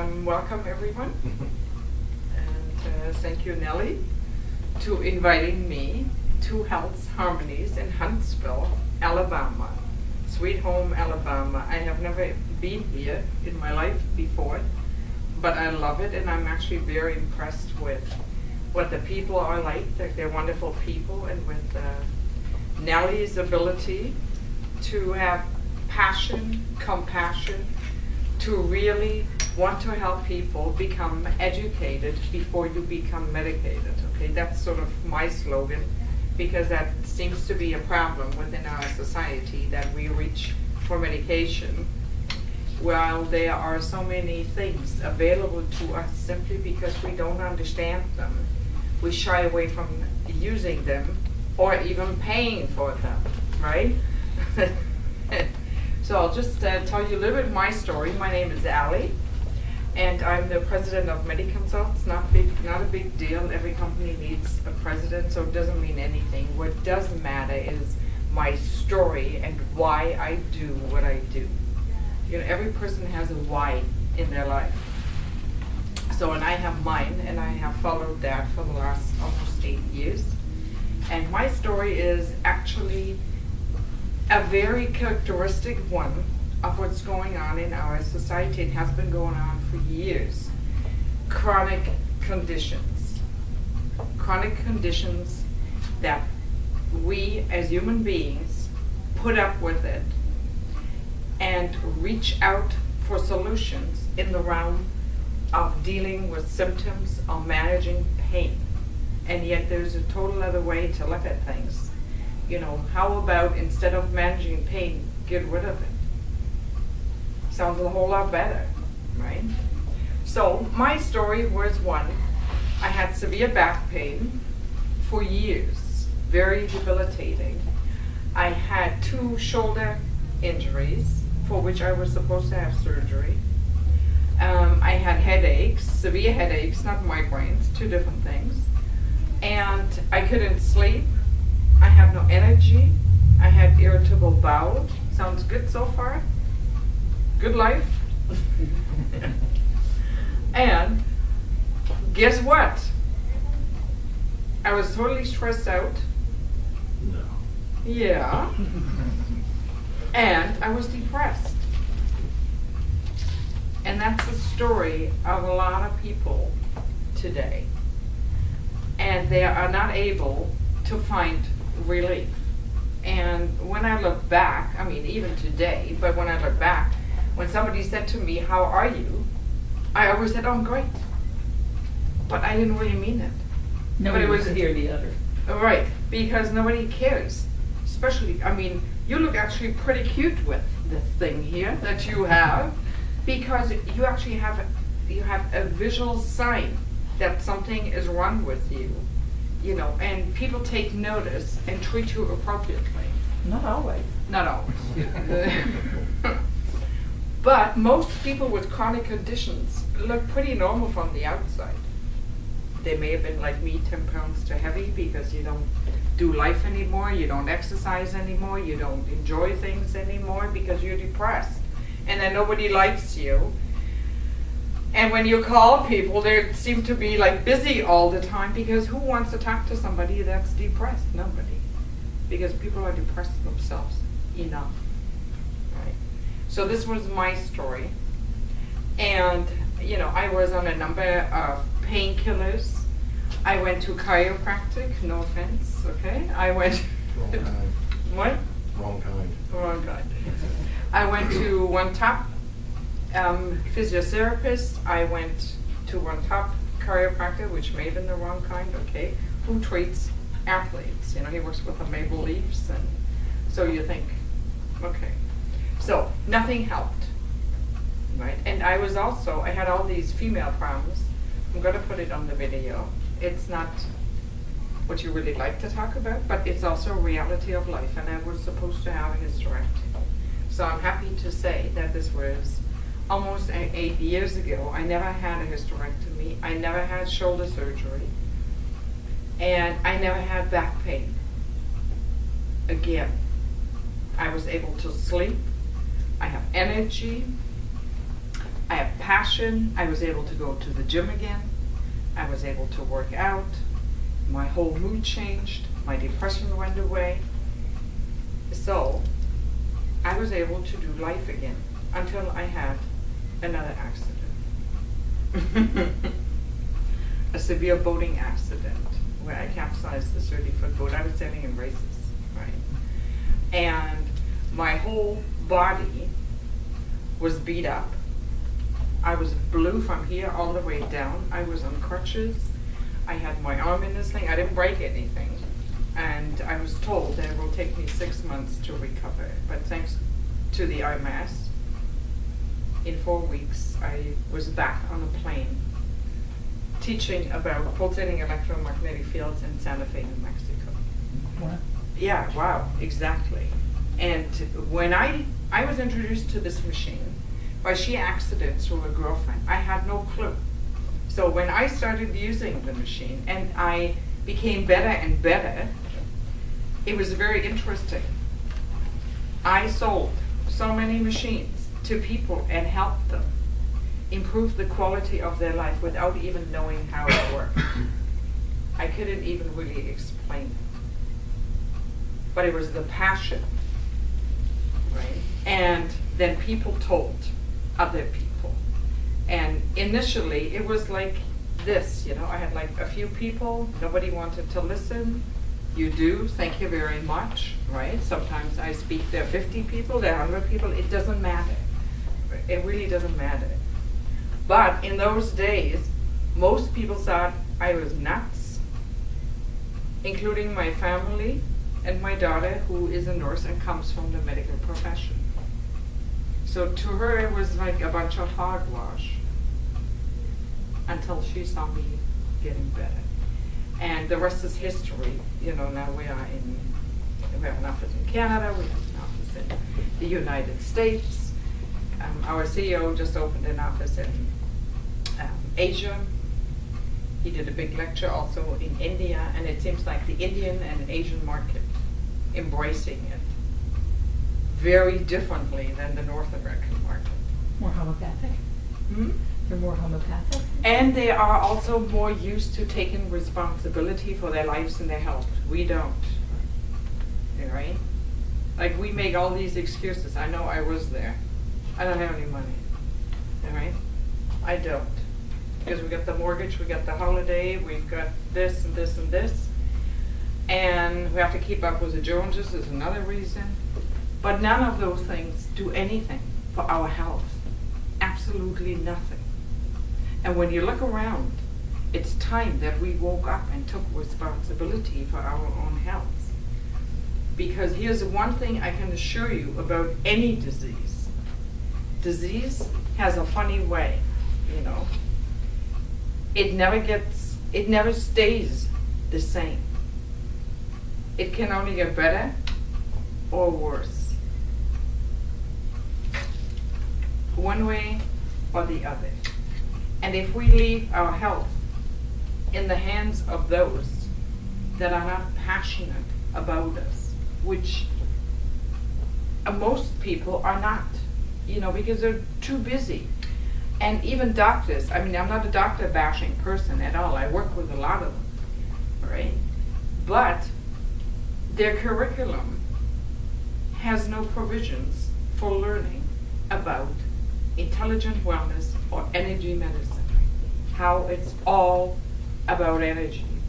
Welcome everyone, and thank you, Nellie, to inviting me to Health Harmonies in Huntsville, Alabama, sweet home Alabama. I have never been here in my life before, but I love it, and I'm actually very impressed with what the people are like. They're wonderful people, and with Nellie's ability to have passion, compassion, to really want to help people become educated before you become medicated. Okay, that's sort of my slogan, because that seems to be a problem within our society, that we reach for medication while there are so many things available to us simply because we don't understand them. We shy away from using them or even paying for them, right? So I'll just tell you a little bit of my story. My name is Allie, and I'm the president of Mediconsult. It's not a big deal. Every company needs a president, so it doesn't mean anything. What does matter is my story and why I do what I do. You know, every person has a why in their life. So, and I have mine, and I have followed that for the last almost 8 years. And my story is actually a very characteristic one of what's going on in our society. It has been going on for years. Chronic conditions. Chronic conditions that we as human beings put up with it and reach out for solutions in the realm of dealing with symptoms or managing pain. And yet there's a total other way to look at things. You know, how about instead of managing pain, get rid of it? Sounds a whole lot better, right? So my story was one, I had severe back pain for years, very debilitating. I had 2 shoulder injuries for which I was supposed to have surgery. I had headaches, severe headaches, not migraines, 2 different things. And I couldn't sleep. I have no energy. I had irritable bowel. Sounds good so far? Good life? And guess what? I was totally stressed out. No. Yeah. And I was depressed. And that's the story of a lot of people today. And they are not able to find relief. And when I look back, I mean even today, but when I look back, when somebody said to me, "How are you?" I always said, "Oh, I'm great." But I didn't really mean it. Nobody wants to hear the other. Right, because nobody cares. Especially, I mean, you look actually pretty cute with this thing here that you have, because you actually have a visual sign that something is wrong with you. You know, and people take notice and treat you appropriately. Not always. Not always. But most people with chronic conditions look pretty normal from the outside. They may have been like me, 10 pounds too heavy, because you don't do life anymore, you don't exercise anymore, you don't enjoy things anymore because you're depressed. And then nobody likes you. And when you call people, they seem to be like busy all the time, because who wants to talk to somebody that's depressed? Nobody. Because people are depressed themselves enough, right? So this was my story. And, you know, I was on a number of painkillers. I went to chiropractic, no offense, okay? I went... Wrong kind. What? Wrong kind. Wrong kind. I went to one top physiotherapist. I went to one top chiropractor, which may have been the wrong kind, okay, who treats athletes. You know, he works with the Maple Leafs, and so you think, okay. So nothing helped, right? And I had all these female problems. I'm going to put it on the video. It's not what you really like to talk about, but it's also a reality of life, and I was supposed to have a hysterectomy. So I'm happy to say that this was almost 8 years ago. I never had a hysterectomy. I never had shoulder surgery. And I never had back pain again. I was able to sleep. I have energy. I have passion. I was able to go to the gym again. I was able to work out. My whole mood changed. My depression went away. So I was able to do life again until I had another accident. A severe boating accident where I capsized the 30-foot boat. I was sailing in races, right? And my whole body was beat up. I was blue from here all the way down. I was on crutches. I had my arm in a sling. I didn't break anything. And I was told that it will take me 6 months to recover. But thanks to the IMAS, in 4 weeks, I was back on a plane teaching about pulsating electromagnetic fields in Santa Fe, New Mexico. Wow. Yeah, wow, exactly. And when I was introduced to this machine by sheer accident through a girlfriend, I had no clue. So when I started using the machine and I became better and better, it was very interesting. I sold so many machines to people and helped them improve the quality of their life without even knowing how it worked. I couldn't even really explain it. But it was the passion, right? And then people told other people. And initially it was like this, I had like a few people, nobody wanted to listen. You do, thank you very much, right? Sometimes I speak, there are 50 people, there are 100 people, it doesn't matter. It really doesn't matter. But in those days, most people thought I was nuts, including my family and my daughter, who is a nurse and comes from the medical profession. So to her, it was like a bunch of hogwash until she saw me getting better. And the rest is history. Now we have an office in Canada, we have an office in the United States. Our CEO just opened an office in Asia. He did a big lecture also in India, and it seems like the Indian and Asian market embracing it very differently than the North American market. More homeopathic. They're more homeopathic. And they are also more used to taking responsibility for their lives and their health. We don't. Right? Like we make all these excuses. I know I was there. I don't have any money. Right? I don't. Because we got the mortgage, we got the holiday, we've got this and this and this. And we have to keep up with the Joneses is another reason. But none of those things do anything for our health. Absolutely nothing. And when you look around, it's time that we woke up and took responsibility for our own health. Because here's one thing I can assure you about any disease. Disease has a funny way, It never stays the same. It can only get better or worse. One way or the other. And if we leave our health in the hands of those that are not passionate about us, which most people are not, because they're too busy. And even doctors, I'm not a doctor bashing person at all. I work with a lot of them, right? But their curriculum has no provisions for learning about intelligent wellness or energy medicine, how it's all about energy.